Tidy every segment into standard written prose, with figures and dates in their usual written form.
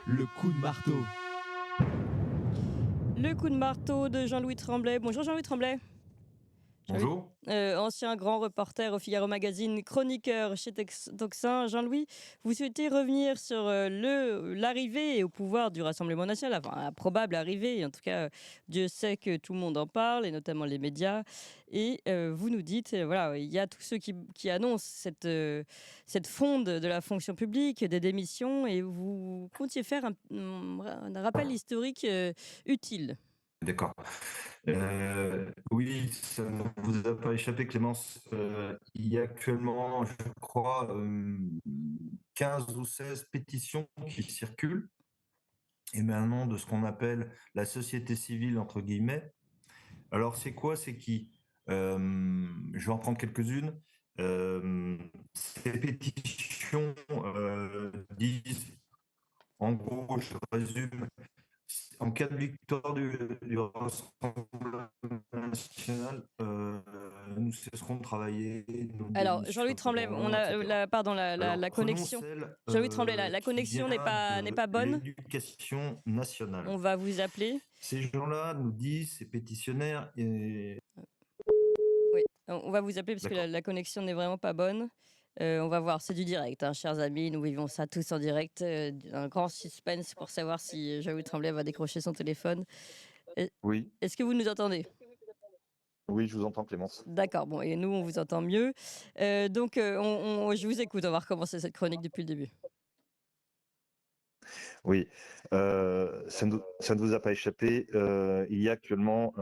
Le coup de marteau. Le coup de marteau de Jean-Louis Tremblay. Bonjour Jean-Louis Tremblay. Jean-Louis, Bonjour. ancien grand reporter au Figaro Magazine, chroniqueur chez Toxin. Jean-Louis, vous souhaitez revenir sur l'arrivée au pouvoir du Rassemblement national, enfin la probable arrivée, en tout cas, Dieu sait que tout le monde en parle, et notamment les médias. Et vous nous dites, voilà, il y a tous ceux qui annoncent cette fonte de la fonction publique, des démissions, et vous comptiez faire un rappel historique utile. D'accord. Oui, ça ne vous a pas échappé, Clémence. Il y a actuellement, je crois, 15 ou 16 pétitions qui circulent, émanant de ce qu'on appelle la société civile, entre guillemets. Alors, c'est quoi, c'est qui? Je vais en prendre quelques-unes. Ces pétitions disent, en gros, je résume, en cas de victoire du Rassemblement national, nous cesserons de travailler, nous Alors, Jean-Louis Tremblay, on démissionnerons, a etc. pardon, Alors, la prenons connexion. celle Jean-Louis Tremblay, la qui connexion n'est vient pas, n'est de pas bonne. l'éducation nationale. On va vous appeler. Ces gens-là nous disent, ces pétitionnaires, et... Oui, on va vous appeler parce que D'accord. la connexion n'est vraiment pas bonne. On va voir, c'est du direct, hein, chers amis. Nous vivons ça tous en direct. Un grand suspense pour savoir si Jean-Louis Tremblay va décrocher son téléphone. Euh, Oui, Est-ce que vous nous entendez? oui, je vous entends, Clémence. D'accord, bon, et nous, on vous entend mieux. Donc, je vous écoute. On va recommencer cette chronique depuis le début. Oui, ça ne vous a pas échappé. Il y a actuellement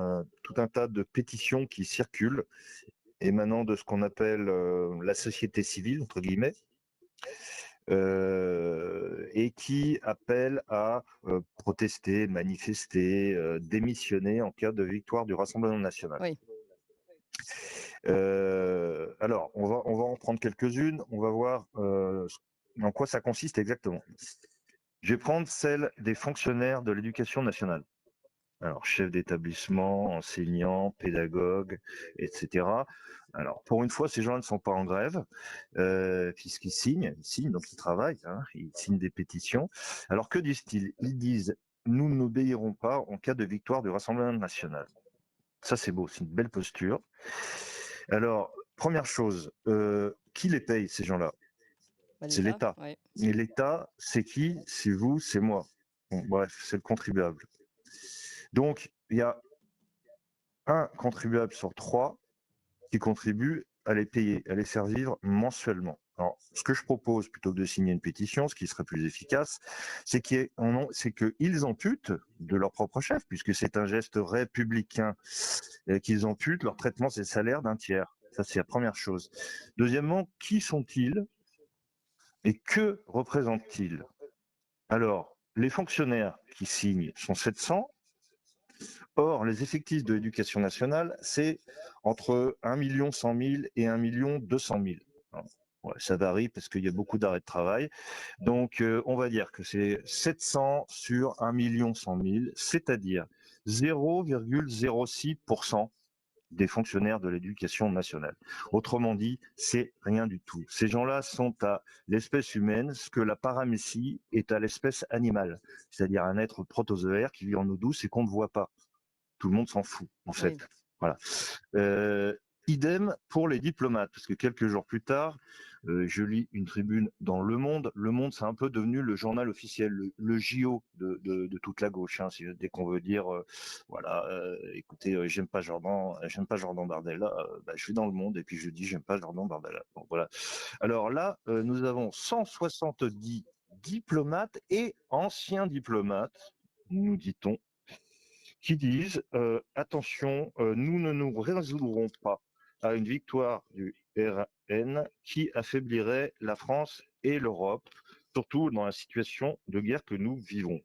tout un tas de pétitions qui circulent, émanant de ce qu'on appelle la société civile, entre guillemets, et qui appellent à protester, manifester, démissionner en cas de victoire du Rassemblement national. Oui. Alors, on va en prendre quelques-unes. On va voir en quoi ça consiste exactement. Je vais prendre celle des fonctionnaires de l'éducation nationale. Alors, chef d'établissement, enseignants, pédagogues, etc. Alors, pour une fois, ces gens-là ne sont pas en grève, puisqu'ils signent, donc ils travaillent, hein, ils signent des pétitions. Alors, que disent-ils? Ils disent, nous n'obéirons pas en cas de victoire du Rassemblement national. Ça, c'est beau, c'est une belle posture. Alors, première chose, qui les paye, ces gens-là? Bah, C'est l'État, l'État. ouais. Et l'État, c'est qui? C'est vous, c'est moi. Bon, bref, c'est le contribuable. Donc, il y a un contribuable sur trois qui contribue à les payer, à les faire vivre mensuellement. Alors, ce que je propose, plutôt que de signer une pétition, ce qui serait plus efficace, c'est qu'ils amputent de leur propre chef, puisque c'est un geste républicain, qu'ils amputent leur traitement, c'est le salaire d'un tiers. Ça, c'est la première chose. Deuxièmement, qui sont-ils et que représentent-ils? Alors, les fonctionnaires qui signent sont 700. Or, les effectifs de l'éducation nationale, c'est entre 1 100 000 et 1 200 000. Ouais, ça varie parce qu'il y a beaucoup d'arrêts de travail. Donc, on va dire que c'est 700 sur 1 100 000, c'est-à-dire 0,06% des fonctionnaires de l'éducation nationale. Autrement dit, c'est rien du tout. Ces gens-là sont à l'espèce humaine ce que la paramécie est à l'espèce animale, c'est-à-dire un être protozoaire qui vit en eau douce et qu'on ne voit pas. Tout le monde s'en fout, en fait. Oui. Voilà. Euh, Idem pour les diplomates, parce que quelques jours plus tard, je lis une tribune dans Le Monde. Le Monde, c'est un peu devenu le journal officiel, le JO de toute la gauche. Hein, dès qu'on veut dire, voilà, écoutez, j'aime pas Jordan Bardella, bah, je suis dans Le Monde et puis je dis j'aime pas Jordan Bardella. Bon, voilà. Alors là, nous avons 170 diplomates et anciens diplomates, nous dit-on, qui disent attention, nous ne nous résoudrons pas à une victoire du RN qui affaiblirait la France et l'Europe, surtout dans la situation de guerre que nous vivons.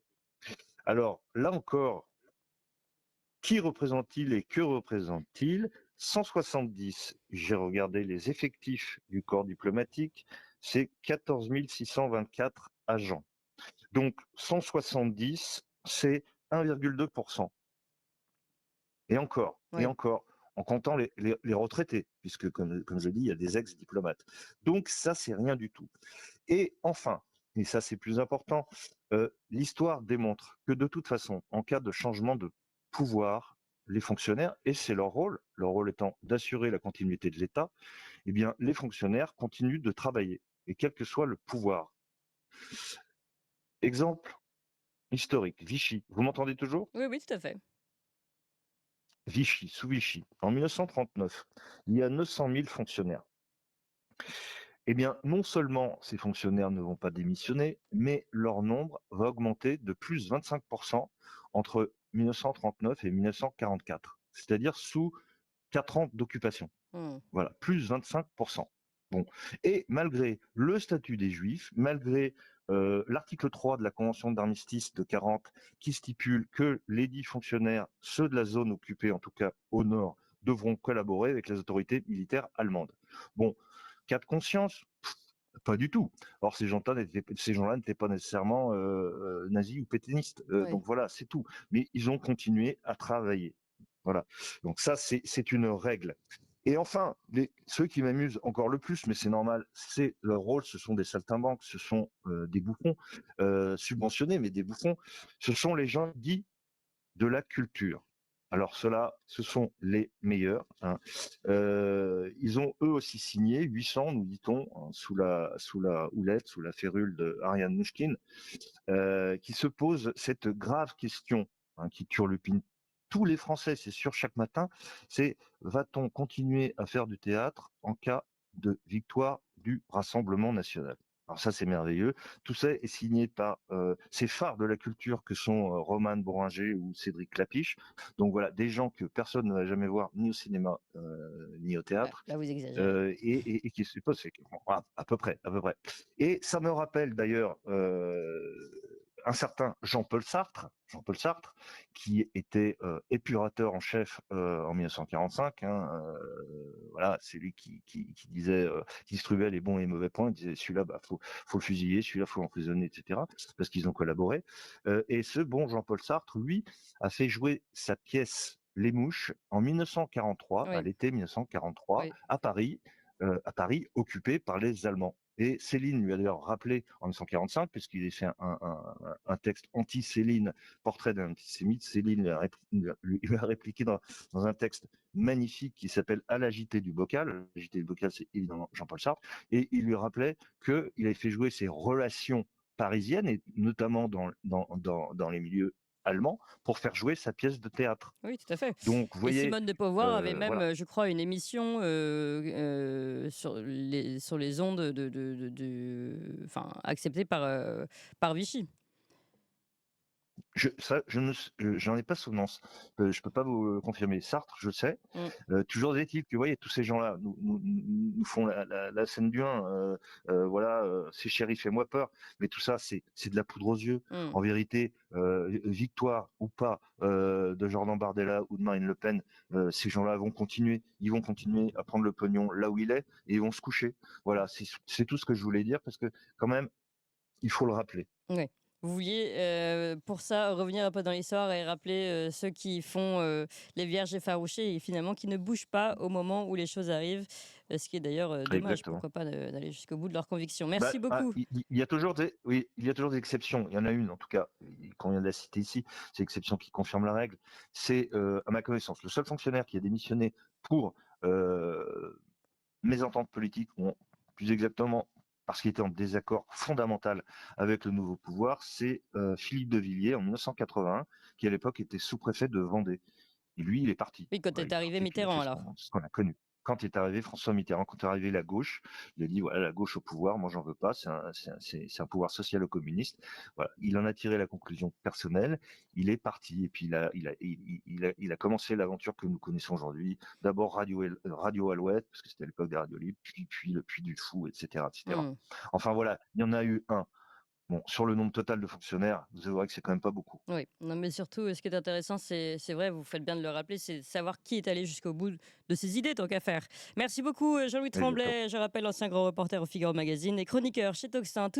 Alors là encore, qui représente-t-il et que représente-t-il? 170, j'ai regardé les effectifs du corps diplomatique, c'est 14 624 agents. Donc 170, c'est 1,2%. Et Oui. encore, en comptant les retraités, puisque, comme je dis, il y a des ex-diplomates. Donc ça, c'est rien du tout. Et enfin, et ça c'est plus important, l'histoire démontre que de toute façon, en cas de changement de pouvoir, les fonctionnaires, et c'est leur rôle étant d'assurer la continuité de l'État, eh bien, les fonctionnaires continuent de travailler, et quel que soit le pouvoir. Exemple historique, Vichy. Vous m'entendez toujours? Oui, oui, tout à fait. Vichy, sous Vichy. En 1939, il y a 900 000 fonctionnaires. Eh bien, non seulement ces fonctionnaires ne vont pas démissionner, mais leur nombre va augmenter de plus 25% entre 1939 et 1944, c'est-à-dire sous 4 ans d'occupation. Mmh. Voilà, plus 25%. Bon. Et malgré le statut des Juifs, malgré l'article 3 de la Convention d'armistice de 40 qui stipule que les 10 fonctionnaires, ceux de la zone occupée, en tout cas au nord, devront collaborer avec les autorités militaires allemandes. Bon, cas de conscience, pas du tout. Or, ces gens-là n'étaient pas nécessairement nazis ou pétainistes. Oui. Donc voilà, c'est tout. Mais ils ont continué à travailler. Voilà. Donc ça, c'est une règle. Et enfin, ceux qui m'amusent encore le plus, mais c'est normal, c'est leur rôle, ce sont des saltimbanques, ce sont des bouffons subventionnés, mais des bouffons. Ce sont les gens dits de la culture. Alors ceux-là, ce sont les meilleurs. Hein. Ils ont eux aussi signé 800, nous dit-on, hein, sous la houlette, sous la férule de Ariane Mouchkine, qui se pose cette grave question hein, qui turlupine tous les Français, c'est sûr, chaque matin, c'est va-t-on continuer à faire du théâtre en cas de victoire du Rassemblement national? Alors ça, c'est merveilleux. Tout ça est signé par ces phares de la culture que sont Roman Bourringer ou Cédric Clapiche. Donc voilà, des gens que personne ne va jamais voir ni au cinéma ni au Ouais, théâtre. là, vous exagérez. Et qui suppose, à peu près, à peu près. Et ça me rappelle d'ailleurs un certain Jean-Paul Sartre, qui était épurateur en chef en 1945. Hein, voilà, c'est lui qui disait, qui distribuait les bons et les mauvais points. Il disait celui-là, bah, faut le fusiller, celui-là, faut l'emprisonner, etc. Parce qu'ils ont collaboré. Et ce bon Jean-Paul Sartre, lui, a fait jouer sa pièce Les Mouches en 1943, à Oui, l'été 1943, oui. à Paris, occupé par les Allemands. Et Céline lui a d'ailleurs rappelé en 1945, puisqu'il a fait un texte anti-Céline, portrait d'un antisémite. Céline lui a répliqué dans un texte magnifique qui s'appelle À l'agité du bocal. L'agité du bocal, c'est évidemment Jean-Paul Sartre. Et il lui rappelait qu'il avait fait jouer ses relations parisiennes, et notamment dans les milieux allemands, pour faire jouer sa pièce de théâtre. Oui, tout à fait. Donc, vous Et voyez, Simone de Beauvoir avait même, voilà. je crois, une émission sur les ondes enfin, acceptées par Vichy. J'en ai pas souvenance. Je peux pas vous le confirmer. Sartre, je sais. Mm. Toujours est-il que, vous voyez, tous ces gens-là nous font la scène du 1. Voilà, c'est Shérif, fais-moi peur. Mais tout ça, c'est de la poudre aux yeux. Mm. En vérité, victoire ou pas de Jordan Bardella ou de Marine Le Pen, ces gens-là vont continuer. Ils vont continuer à prendre le pognon là où il est et ils vont se coucher. Voilà, c'est tout ce que je voulais dire parce que quand même, il faut le rappeler. Ouais. Vous vouliez, pour ça, revenir un peu dans l'histoire et rappeler ceux qui font les vierges effarouchées et finalement qui ne bougent pas au moment où les choses arrivent, ce qui est d'ailleurs dommage. Exactement. Pourquoi pas d'aller jusqu'au bout de leurs convictions. Bah, Merci beaucoup. il y a toujours il y a toujours des exceptions. Il y en a une, en tout cas, qu'on vient de la citer ici. C'est l'exception qui confirme la règle. C'est, à ma connaissance, le seul fonctionnaire qui a démissionné pour mésentente politique, ou plus exactement parce qu'il était en désaccord fondamental avec le nouveau pouvoir, c'est Philippe de Villiers en 1981, qui à l'époque était sous-préfet de Vendée. Et lui, il est parti. Oui, quand Voilà, est il est arrivé parti, puis il a fait Mitterrand alors. ce qu'on a connu. Quand est arrivé François Mitterrand, quand est arrivé la gauche, il a dit voilà, la gauche au pouvoir, moi j'en veux pas, c'est un pouvoir social-communiste. Voilà, il en a tiré la conclusion personnelle, il est parti et puis il a commencé l'aventure que nous connaissons aujourd'hui. D'abord Radio Alouette, parce que c'était l'époque des radios libres, puis le Puy du Fou, etc., etc. Mm. Enfin voilà, il y en a eu un. Bon, sur le nombre total de fonctionnaires, vous verrez que c'est quand même pas beaucoup. Oui, non, mais surtout, ce qui est intéressant, c'est vrai, vous faites bien de le rappeler, c'est de savoir qui est allé jusqu'au bout de ses idées, tant qu'à faire. Merci beaucoup, Jean-Louis Exactement. Tremblay, je rappelle, ancien grand reporter au Figaro Magazine et chroniqueur chez Toxin.